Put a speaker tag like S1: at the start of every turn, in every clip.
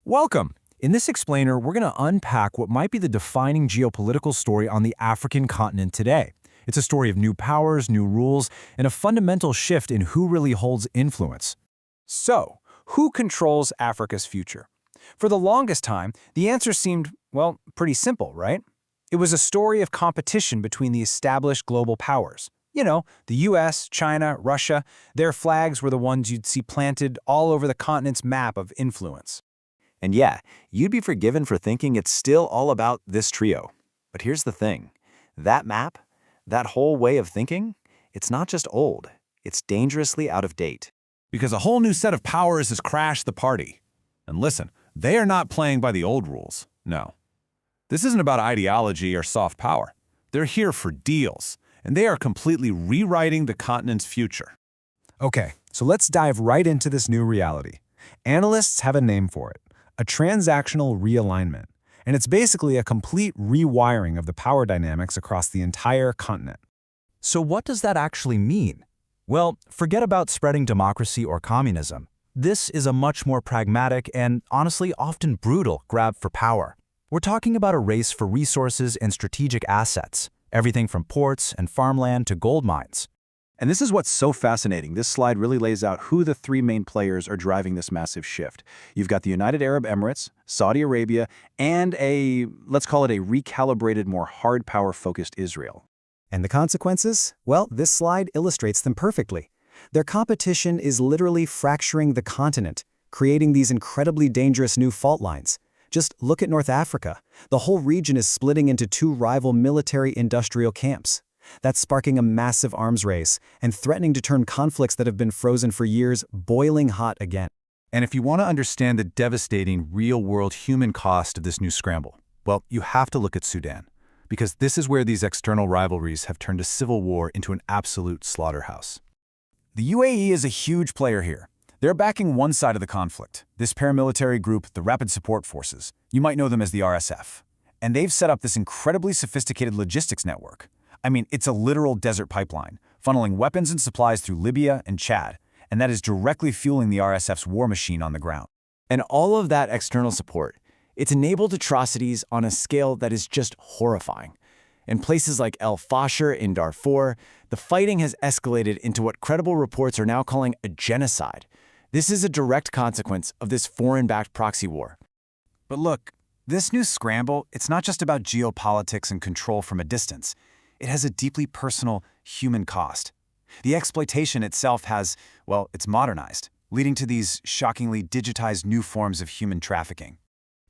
S1: Welcome! In this explainer, we're going to unpack what might be the defining geopolitical story on the African continent today. It's a story of new powers, new rules, and a fundamental shift in who really holds influence. So, who controls Africa's future? For the longest time, the answer seemed, well, pretty simple, right? It was a story of competition between the established global powers. You know, the US, China, Russia, their flags were the ones you'd see planted all over the continent's map of influence.
S2: And yeah, you'd be forgiven for thinking it's still all about this trio. But here's the thing. That map, that whole way of thinking, it's not just old. It's dangerously out of date.
S3: Because a whole new set of powers has crashed the party. And listen, they are not playing by the old rules. No. This isn't about ideology or soft power. They're here for deals, and they are completely rewriting the continent's future.
S1: Okay, so let's dive right into this new reality. Analysts have a name for it. A transactional realignment, and it's basically a complete rewiring of the power dynamics across the entire continent. So what does that actually mean? Well, forget about spreading democracy or communism. This is a much more pragmatic and, honestly, often brutal grab for power. We're talking about a race for resources and strategic assets, everything from ports and farmland to gold mines.
S4: And this is what's so fascinating. This slide really lays out who the three main players are driving this massive shift. You've got the United Arab Emirates, Saudi Arabia, and let's call it a recalibrated, more hard power-focused Israel.
S5: And the consequences? Well, this slide illustrates them perfectly. Their competition is literally fracturing the continent, creating these incredibly dangerous new fault lines. Just look at North Africa. The whole region is splitting into two rival military-industrial camps. That's sparking a massive arms race and threatening to turn conflicts that have been frozen for years boiling hot again.
S3: And if you want to understand the devastating real-world human cost of this new scramble, well, you have to look at Sudan, because this is where these external rivalries have turned a civil war into an absolute slaughterhouse.
S1: The UAE is a huge player here. They're backing one side of the conflict, this paramilitary group, the Rapid Support Forces. You might know them as the RSF. And they've set up this incredibly sophisticated logistics network. I mean, it's a literal desert pipeline, funneling weapons and supplies through Libya and Chad, and that is directly fueling the RSF's war machine on the ground.
S2: And all of that external support, it's enabled atrocities on a scale that is just horrifying. In places like El Fasher in Darfur, the fighting has escalated into what credible reports are now calling a genocide. This is a direct consequence of this foreign-backed proxy war.
S1: But look, this new scramble, it's not just about geopolitics and control from a distance. It has a deeply personal, human cost. The exploitation itself has, well, it's modernized, leading to these shockingly digitized new forms of human trafficking.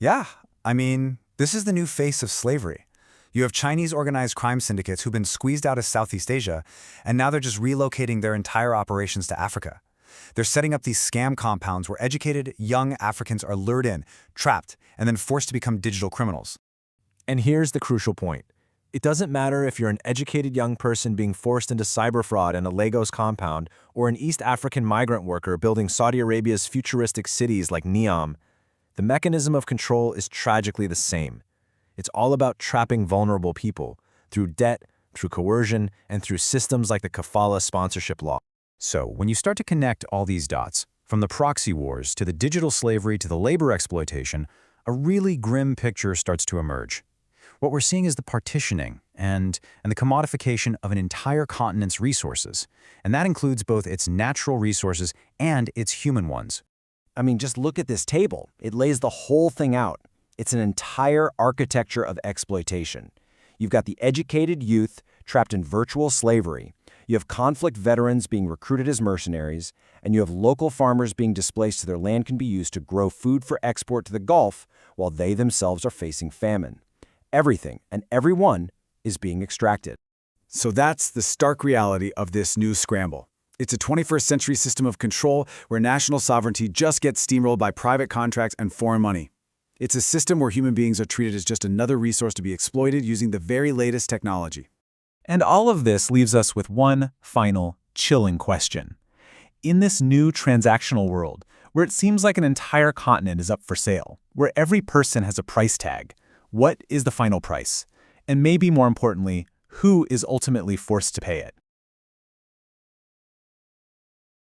S5: Yeah, I mean, this is the new face of slavery. You have Chinese organized crime syndicates who've been squeezed out of Southeast Asia, and now they're just relocating their entire operations to Africa. They're setting up these scam compounds where educated, young Africans are lured in, trapped, and then forced to become digital criminals.
S1: And here's the crucial point. It doesn't matter if you're an educated young person being forced into cyber fraud in a Lagos compound or an East African migrant worker building Saudi Arabia's futuristic cities like Neom. The mechanism of control is tragically the same. It's all about trapping vulnerable people through debt, through coercion, and through systems like the Kafala sponsorship law. So, when you start to connect all these dots, from the proxy wars to the digital slavery to the labor exploitation, a really grim picture starts to emerge. What we're seeing is the partitioning and the commodification of an entire continent's resources, and that includes both its natural resources and its human ones.
S2: I mean, just look at this table. It lays the whole thing out. It's an entire architecture of exploitation. You've got the educated youth trapped in virtual slavery. You have conflict veterans being recruited as mercenaries, and you have local farmers being displaced so their land can be used to grow food for export to the Gulf while they themselves are facing famine. Everything and everyone is being extracted.
S4: So that's the stark reality of this new scramble. It's a 21st century system of control where national sovereignty just gets steamrolled by private contracts and foreign money. It's a system where human beings are treated as just another resource to be exploited using the very latest technology.
S3: And all of this leaves us with one final, chilling question. In this new transactional world, where it seems like an entire continent is up for sale, where every person has a price tag, what is the final price? And maybe more importantly, who is ultimately forced to pay it?